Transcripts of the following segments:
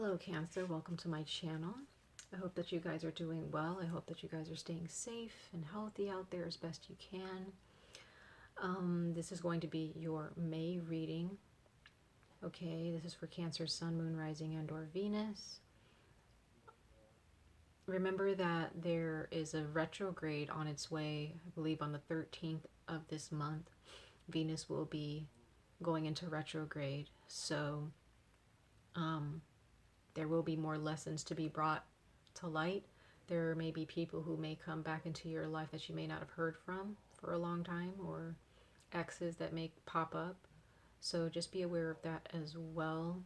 Hello Cancer, welcome to my channel. I hope that you guys are doing well. I hope that you guys are staying safe and healthy out there as best you can. This is going to be your May reading. Okay, this is for Cancer, Sun, Moon, Rising, and or Venus. Remember that there is a retrograde on its way, I believe on the 13th of this month. Venus will be going into retrograde. So, there will be more lessons to be brought to light. There may be people who may come back into your life that you may not have heard from for a long time, or exes that may pop up. So just be aware of that as well.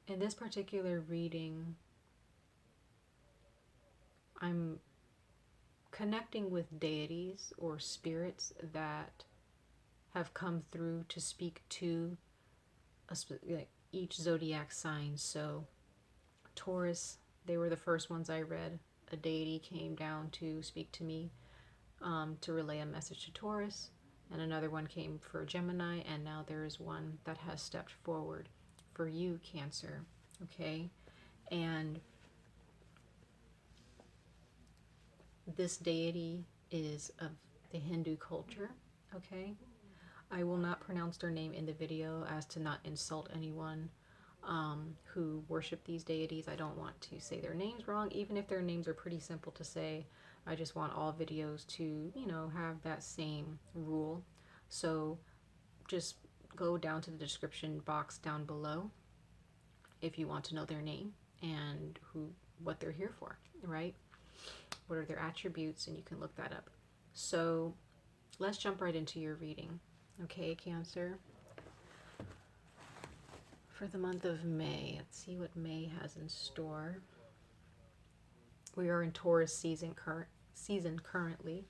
In this particular reading, I'm connecting with deities or spirits that have come through to speak to each zodiac sign. So Taurus, they were the first ones I read. A deity came down to speak to me, to relay a message to Taurus, and another one came for Gemini, and now there is one that has stepped forward for you, Cancer. Okay, and this deity is of the Hindu culture. Okay, I will not pronounce their name in the video as to not insult anyone who worship these deities. I don't want to say their names wrong, even if their names are pretty simple to say. I just want all videos to, have that same rule. So just go down to the description box down below if you want to know their name and what they're here for, right? What are their attributes, and you can look that up. So let's jump right into your reading. Okay, Cancer. For the month of May, let's see what May has in store. We are in Taurus season currently.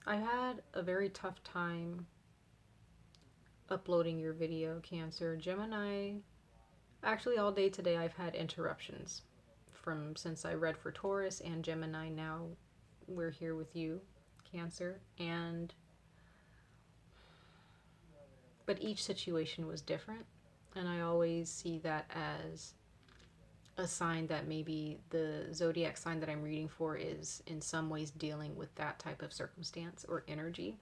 I had a very tough time uploading your video, Cancer. Gemini, actually all day today I've had interruptions since I read for Taurus and Gemini. Now we're here with you, Cancer, but each situation was different, and I always see that as a sign that maybe the zodiac sign that I'm reading for is in some ways dealing with that type of circumstance or energy.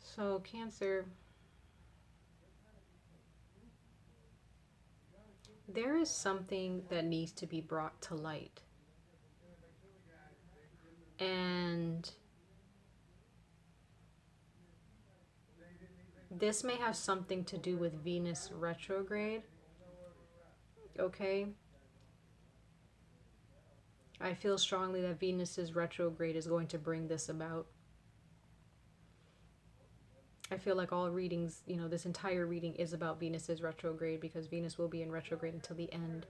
So, Cancer, there is something that needs to be brought to light. And this may have something to do with Venus retrograde. Okay? I feel strongly that Venus's retrograde is going to bring this about. I feel like all readings, this entire reading is about Venus's retrograde, because Venus will be in retrograde until the end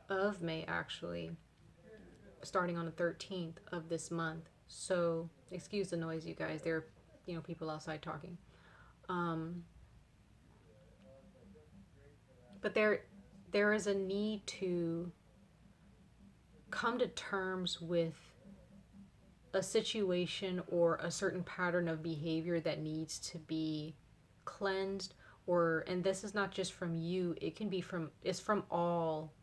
of May, actually, starting on the 13th of this month. So, excuse the noise, you guys. There are, people outside talking. But there is a need to come to terms with a situation or a certain pattern of behavior that needs to be cleansed, and this is not just from you, it's from all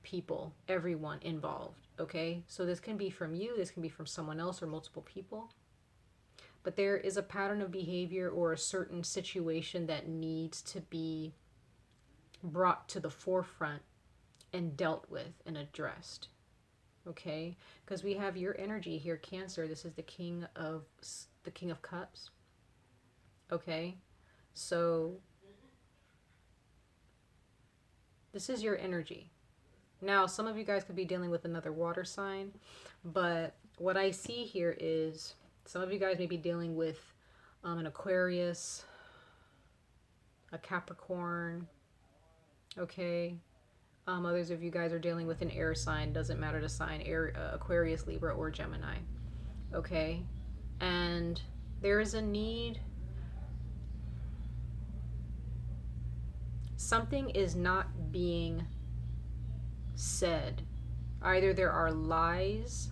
people, everyone involved. Okay, so this can be from you, this can be from someone else, or multiple people, but there is a pattern of behavior or a certain situation that needs to be brought to the forefront and dealt with and addressed. Okay, because we have your energy here, Cancer. This is the King of Cups. Okay, so this is your energy. Now, some of you guys could be dealing with another water sign, but what I see here is some of you guys may be dealing with an Aquarius, a Capricorn. Okay. Others of you guys are dealing with an air sign. Doesn't matter the sign, Aquarius, Libra, or Gemini. Okay? And there is a need something is not being said. Either there are lies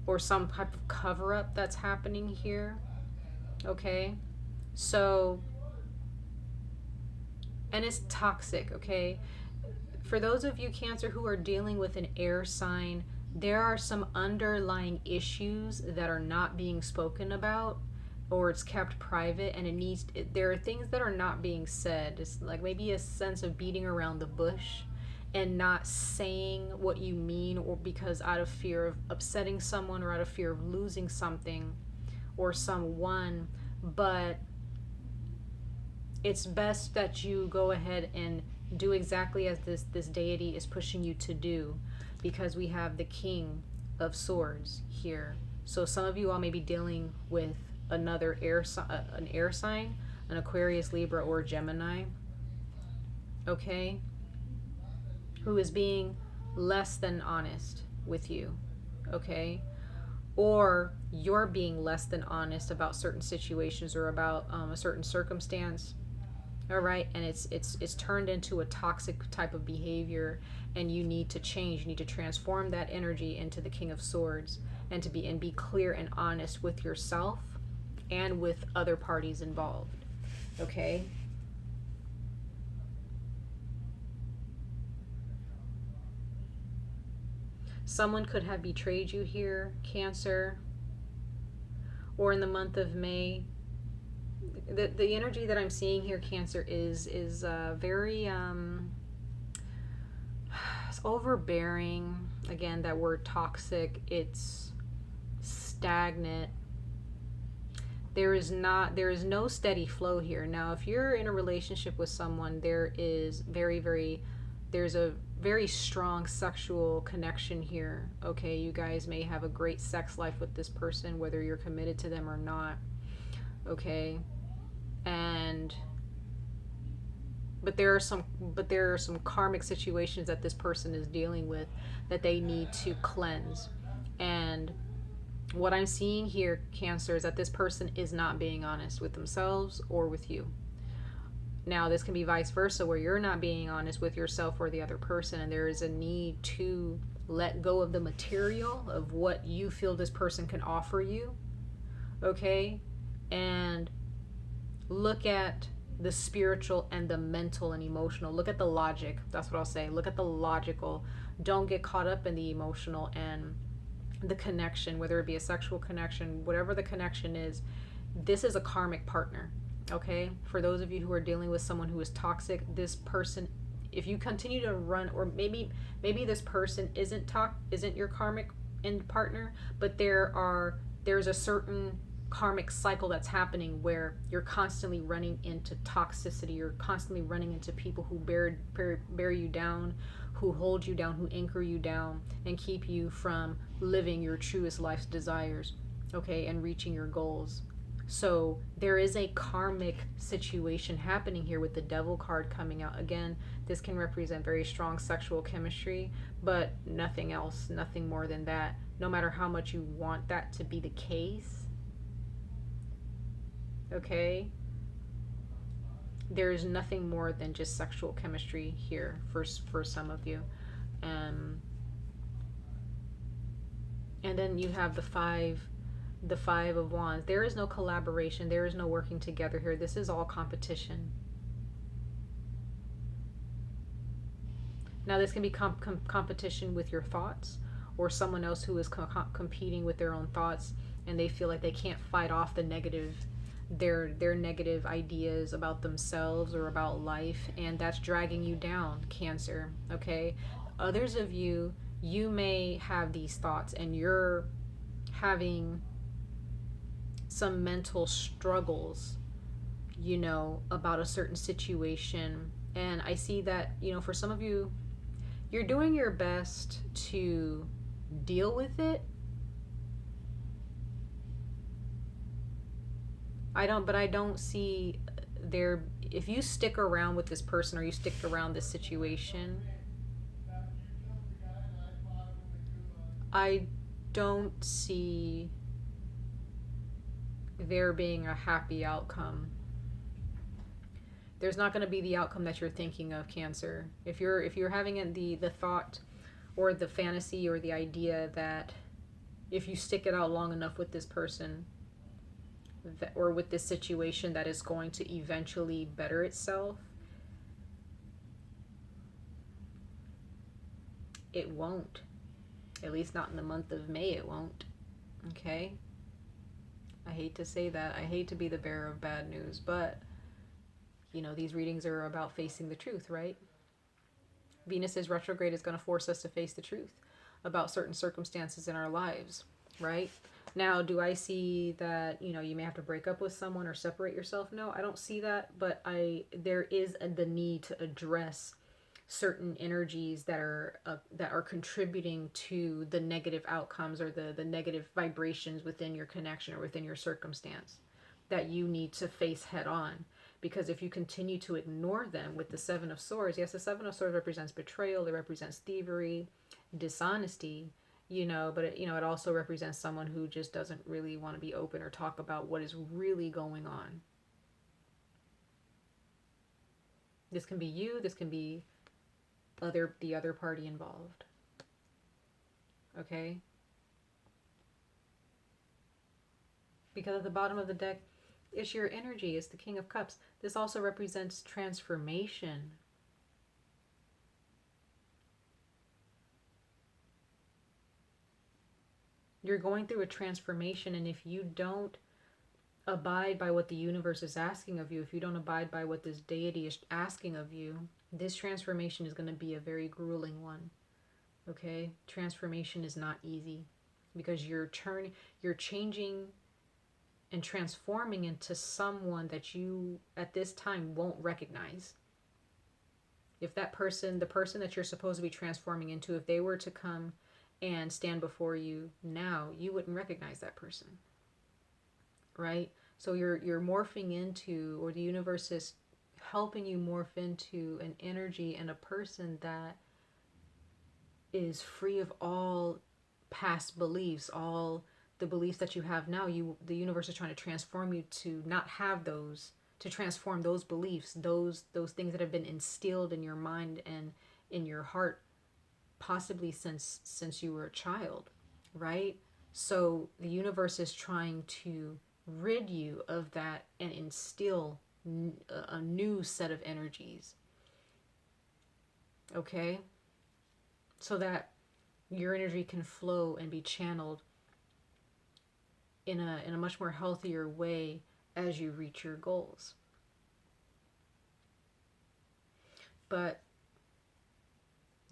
or some type of cover-up that's happening here. Okay? So, and it's toxic, okay? For those of you, Cancer, who are dealing with an air sign, there are some underlying issues that are not being spoken about, or it's kept private, and there are things that are not being said. It's like maybe a sense of beating around the bush and not saying what you mean, or because out of fear of upsetting someone or out of fear of losing something or someone. But it's best that you go ahead and do exactly as this deity is pushing you to do, because we have the King of Swords here. So some of you all may be dealing with another an air sign, an Aquarius, Libra, or Gemini, okay, who is being less than honest with you, okay? Or you're being less than honest about certain situations or about a certain circumstance. All right, and it's turned into a toxic type of behavior, and you need to change. You need to transform that energy into the King of Swords, and be clear and honest with yourself and with other parties involved. Okay? Someone could have betrayed you here, Cancer, or in the month of May. The energy that I'm seeing here, Cancer, is very it's overbearing. Again, that word toxic. It's stagnant. There is no steady flow here. Now, if you're in a relationship with someone, there's a very strong sexual connection here. Okay, you guys may have a great sex life with this person, whether you're committed to them or not. Okay. But there are some karmic situations that this person is dealing with that they need to cleanse. And what I'm seeing here, Cancer, is that this person is not being honest with themselves or with you. Now, this can be vice versa, where you're not being honest with yourself or the other person, and there is a need to let go of the material of what you feel this person can offer you, okay? And look at the spiritual and the mental and emotional. Look at the logic. That's what I'll say. Look at the logical. Don't get caught up in the emotional and the connection, whether it be a sexual connection, whatever the connection is. This is a karmic partner, okay? For those of you who are dealing with someone who is toxic, this person, if you continue to run, or maybe this person isn't your karmic end partner, but there's a certain karmic cycle that's happening where you're constantly running into toxicity. You're constantly running into people who bear you down, who hold you down, who anchor you down, and keep you from living your truest life's desires, okay, and reaching your goals. So there is a karmic situation happening here with the Devil card coming out. Again, this can represent very strong sexual chemistry, but nothing else, nothing more than that. No matter how much you want that to be the case, okay, there's nothing more than just sexual chemistry here for some of you. And then you have the five of Wands. There is no collaboration. There is no working together here. This is all competition. Now, this can be competition with your thoughts, or someone else who is competing with their own thoughts, and they feel like they can't fight off the negative, their negative ideas about themselves or about life, and that's dragging you down, Cancer, okay? Others of you may have these thoughts, and you're having some mental struggles, about a certain situation. And I see that, for some of you, you're doing your best to deal with it. I don't see there, if you stick around with this person, or you stick around this situation, I don't see there being a happy outcome. There's not going to be the outcome that you're thinking of, Cancer. If you're having the thought or the fantasy or the idea that if you stick it out long enough with this person or with this situation that is going to eventually better itself, it won't. At least not in the month of May, it won't. Okay? I hate to say that. I hate to be the bearer of bad news, but these readings are about facing the truth, right? Venus's retrograde is going to force us to face the truth about certain circumstances in our lives, right? Now, do I see that, you may have to break up with someone or separate yourself? No, I don't see that, but there is the need to address certain energies that are contributing to the negative outcomes or the negative vibrations within your connection or within your circumstance that you need to face head on. Because if you continue to ignore them with the Seven of Swords, yes, the Seven of Swords represents betrayal, it represents thievery, dishonesty, but it also represents someone who just doesn't really want to be open or talk about what is really going on. This can be you, this can be the other party involved. Okay? Because at the bottom of the deck, it's your energy. It's the King of Cups. This also represents transformation. You're going through a transformation, and if you don't abide by what the universe is asking of you, if you don't abide by what this deity is asking of you, this transformation is going to be a very grueling one. Okay? Transformation is not easy because you're changing and transforming into someone that you at this time won't recognize. If that person, the person that you're supposed to be transforming into, if they were to come and stand before you now, you wouldn't recognize that person. Right? So you're morphing into, or the universe is helping you morph into an energy and a person that is free of all past beliefs, all the beliefs that you have now. The universe is trying to transform you to not have those, to transform those beliefs, those things that have been instilled in your mind and in your heart, possibly since you were a child, right? So the universe is trying to rid you of that and instill a new set of energies. Okay? So that your energy can flow and be channeled in a much more healthier way as you reach your goals. But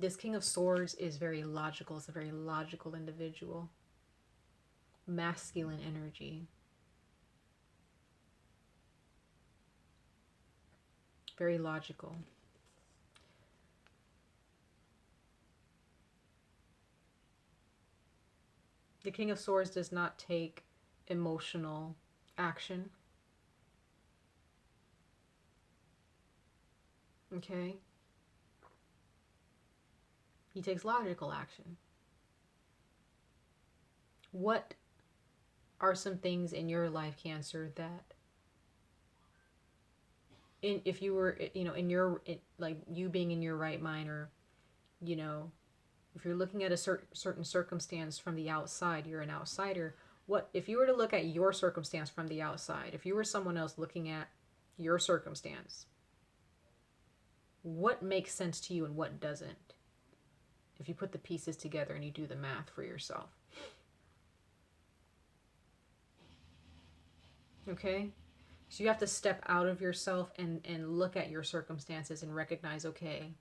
this King of Swords is very logical. It's a very logical individual. Masculine energy. Very logical. The King of Swords does not take emotional action. Okay? He takes logical action. What are some things in your life, Cancer, that if you were, like you being in your right mind, or, if you're looking at a certain circumstance from the outside, you're an outsider. What if you were to look at your circumstance from the outside? If you were someone else looking at your circumstance, what makes sense to you and what doesn't? If you put the pieces together and you do the math for yourself. Okay? So you have to step out of yourself and look at your circumstances and recognize, okay,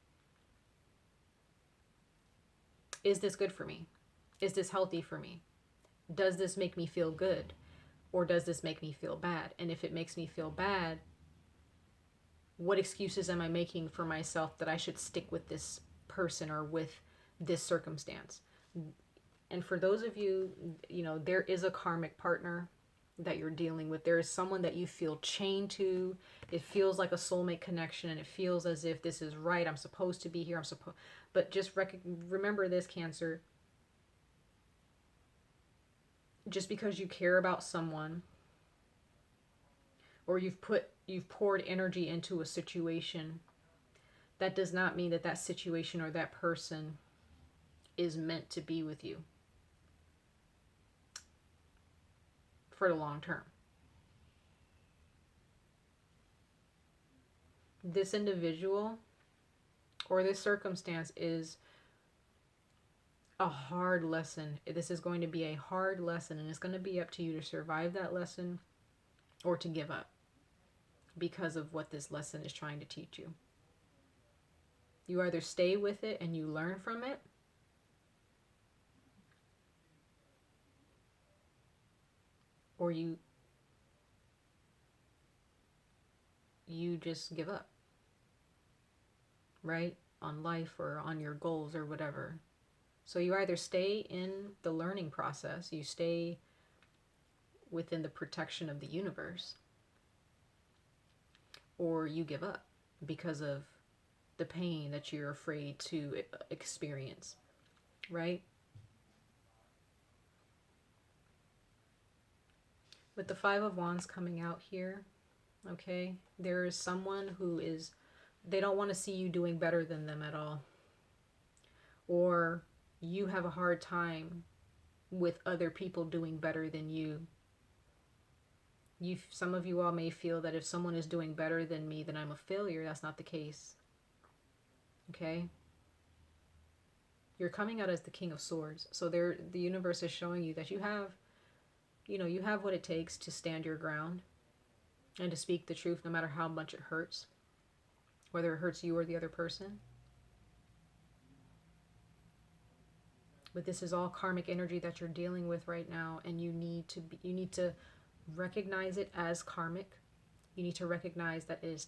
is this good for me? Is this healthy for me? Does this make me feel good? Or does this make me feel bad? And if it makes me feel bad, what excuses am I making for myself that I should stick with this person or with this circumstance? And for those of you, there is a karmic partner that you're dealing with. There is someone that you feel chained to. It feels like a soulmate connection, and it feels as if this is right. I'm supposed to be here. But just remember this, Cancer. Just because you care about someone, or you've poured energy into a situation, that does not mean that that situation or that person is meant to be with you for the long term. This individual or this circumstance is a hard lesson. This is going to be a hard lesson, and it's going to be up to you to survive that lesson or to give up because of what this lesson is trying to teach you. You either stay with it and you learn from it, or you just give up, right? On life or on your goals or whatever. So you either stay in the learning process, you stay within the protection of the universe, or you give up because of the pain that you're afraid to experience, right? With the Five of Wands coming out here, okay, there is someone who is, they don't want to see you doing better than them at all. Or you have a hard time with other people doing better than you. Some of you all may feel that if someone is doing better than me, then I'm a failure. That's not the case. Okay? You're coming out as the King of Swords. So the universe is showing you that you have, you have what it takes to stand your ground and to speak the truth no matter how much it hurts, whether it hurts you or the other person. But this is all karmic energy that you're dealing with right now, and you need to recognize it as karmic. You need to recognize that this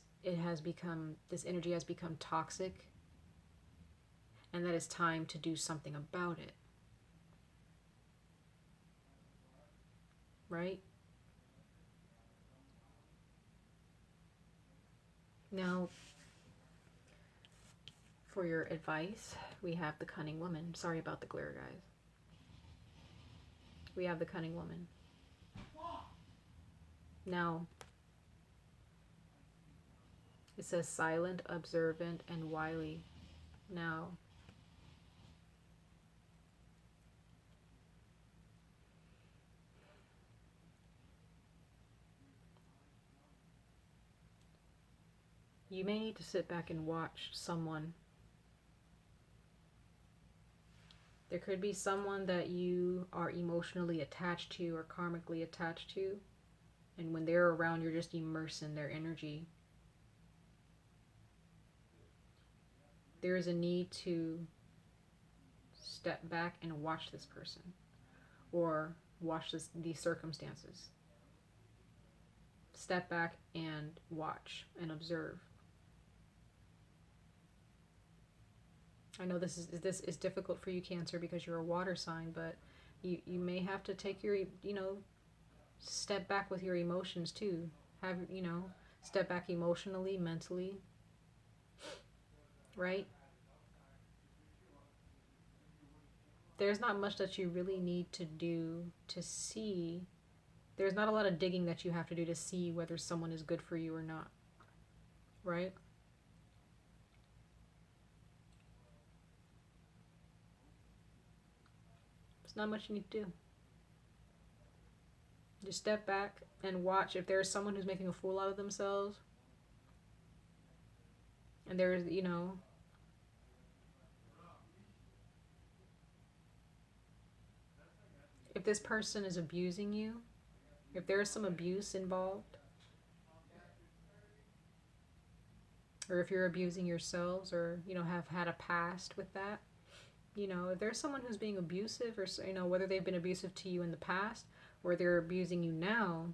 energy has become toxic, and that it's time to do something about it. Right? Now, for your advice, we have the Cunning Woman. Sorry about the glare, guys. We have the Cunning Woman. Now, it says silent, observant, and wily. Now, you may need to sit back and watch someone. There could be someone that you are emotionally attached to or karmically attached to, and when they're around, you're just immersed in their energy. There is a need to step back and watch this person, or watch these circumstances. Step back and watch and observe. I know this is difficult for you, Cancer, because you're a water sign, but you may have to take your, step back with your emotions too. Have, step back emotionally, mentally, right? There's not much that you really need to do to see. There's not a lot of digging that you have to do to see whether someone is good for you or not, right? There's not much you need to do. Just step back and watch. If there's someone who's making a fool out of themselves, and there's, if this person is abusing you, if there's some abuse involved, or if you're abusing yourselves, or, have had a past with that, if there's someone who's being abusive, or, whether they've been abusive to you in the past, or they're abusing you now,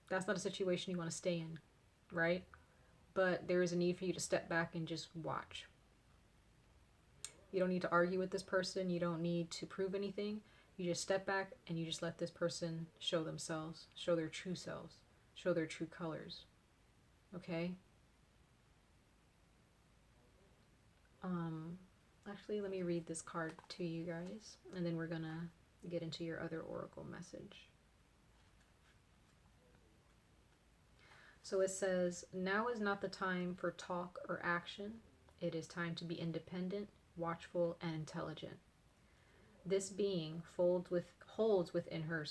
that's not a situation you want to stay in, right? But there is a need for you to step back and just watch. You don't need to argue with this person. You don't need to prove anything. You just step back and you just let this person show themselves, show their true selves, show their true colors. Okay? Actually, let me read this card to you guys, and then we're gonna get into your other oracle message. So it says, now is not the time for talk or action. It is time to be independent, watchful, and intelligent. This being holds within her,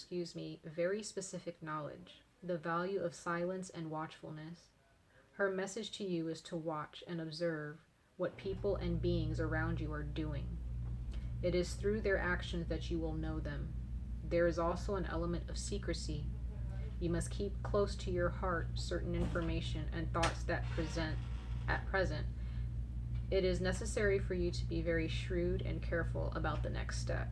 very specific knowledge, the value of silence and watchfulness. Her message to you is to watch and observe what people and beings around you are doing. It is through their actions that you will know them. There is also an element of secrecy. You must keep close to your heart certain information and thoughts that at present. It is necessary for you to be very shrewd and careful about the next step.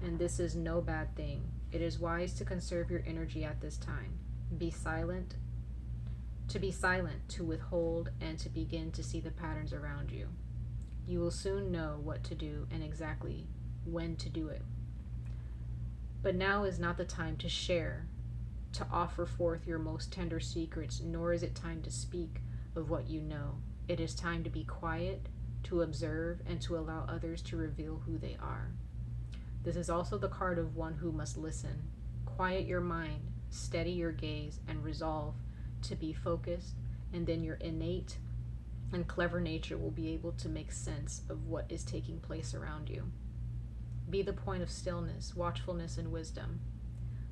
And this is no bad thing. It is wise to conserve your energy at this time. Be silent, to withhold, and to begin to see the patterns around you. You will soon know what to do and exactly when to do it. But now is not the time to share, to offer forth your most tender secrets, nor is it time to speak of what you know. It is time to be quiet, to observe, and to allow others to reveal who they are. This is also the card of one who must listen. Quiet your mind, steady your gaze, and resolve to be focused, and then your innate and clever nature will be able to make sense of what is taking place around you. Be the point of stillness, watchfulness, and wisdom.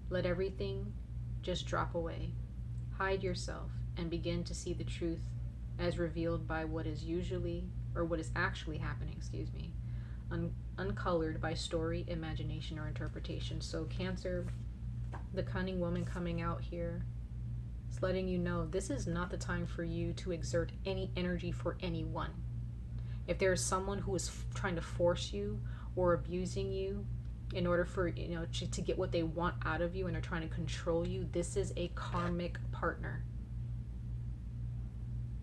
Let everything just drop away. Hide yourself and begin to see the truth as revealed by what is actually happening, uncolored by story, imagination, or interpretation. So Cancer, the cunning woman coming out here, it's letting you know this is not the time for you to exert any energy for anyone. If there is someone who is trying to force you or abusing you in order for to get what they want out of you, and are trying to control you, this is a karmic partner.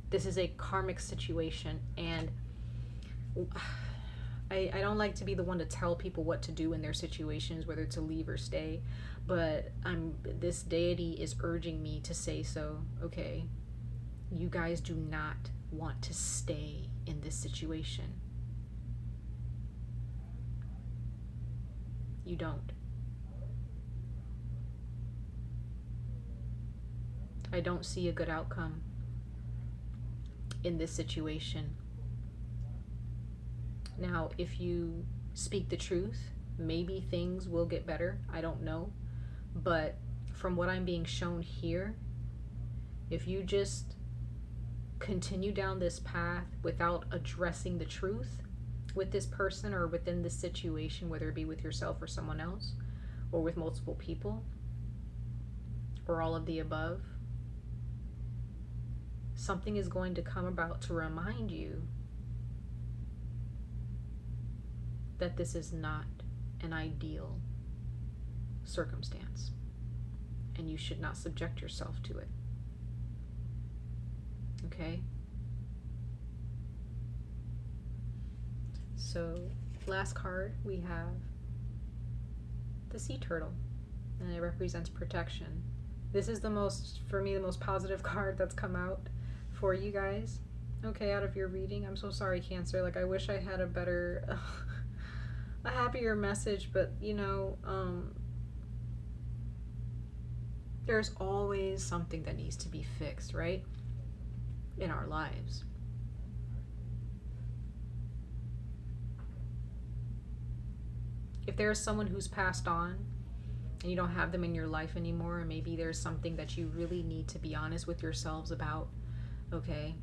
This is a karmic situation, and I don't like to be the one to tell people what to do in their situations, whether to leave or stay, but this deity is urging me to say so. Okay, you guys do not want to stay in this situation. You don't. I don't see a good outcome in this situation. Now, if you speak the truth, maybe things will get better. I don't know. But from what I'm being shown here, if you just continue down this path without addressing the truth with this person or within this situation, whether it be with yourself or someone else, or with multiple people, or all of the above, something is going to come about to remind you that this is not an ideal circumstance, and you should not subject yourself to it. Okay? So, last card, we have the sea turtle, and it represents protection. This is the most positive card that's come out for you guys, okay, out of your reading. I'm so sorry, Cancer. Like, I wish I had a better, a happier message, but, there's always something that needs to be fixed, right, in our lives. If there's someone who's passed on and you don't have them in your life anymore, and maybe there's something that you really need to be honest with yourselves about, okay?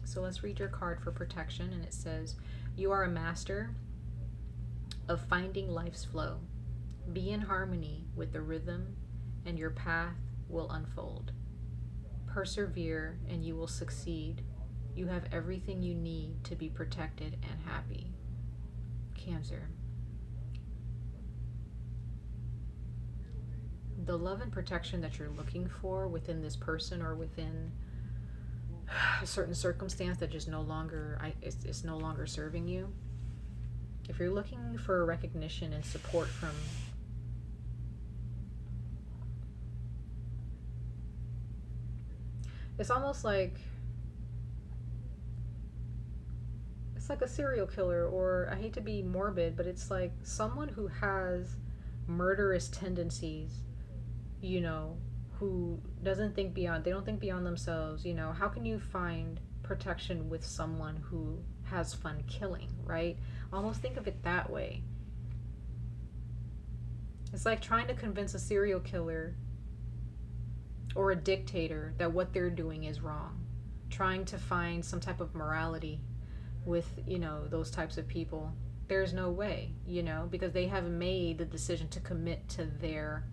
So let's read your card for protection, and it says, you are a master of finding life's flow. Be in harmony with the rhythm, and your path will unfold. Persevere, and you will succeed. You have everything you need to be protected and happy. Cancer. The love and protection that you're looking for within this person or within a certain circumstance that just it's no longer serving you. If you're looking for recognition and support from it's almost like a serial killer, or I hate to be morbid, but it's like someone who has murderous tendencies you know, who doesn't think beyond, they don't think beyond themselves, you know, how can you find protection with someone who has fun killing, right? Almost think of it that way. It's like trying to convince a serial killer or a dictator that what they're doing is wrong. Trying to find some type of morality with, you know, those types of people. There's no way, you know, because they have made the decision to commit to their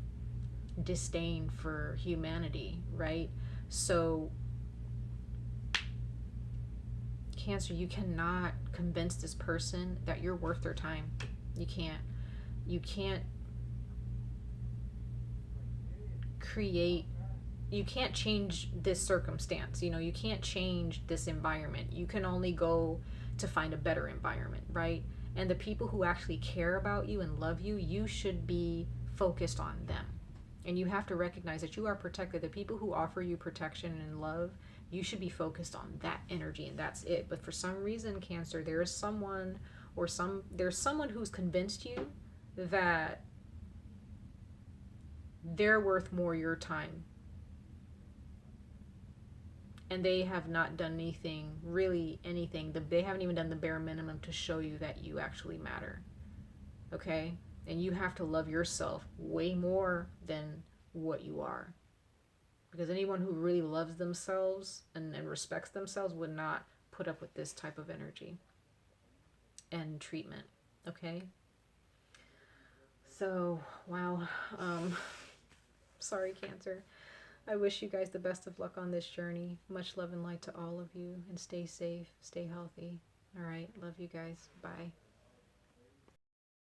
disdain for humanity, right? So, Cancer, you cannot convince this person that you're worth their time. You can't. You can't create, you can't change this circumstance, you know, you can't change this environment. You can only go to find a better environment, right? And the people who actually care about you and love you, you should be focused on them. And you have to recognize that you are protected. The people who offer you protection and love, you should be focused on that energy, and that's it. But for some reason, Cancer, there is someone there's someone who's convinced you that they're worth more your time, and they have not done anything, really anything. They haven't even done the bare minimum to show you that you actually matter. Okay? And you have to love yourself way more than what you are. Because anyone who really loves themselves and respects themselves would not put up with this type of energy and treatment. Okay? So, wow. Sorry, Cancer. I wish you guys the best of luck on this journey. Much love and light to all of you. And stay safe, stay healthy. All right. Love you guys. Bye.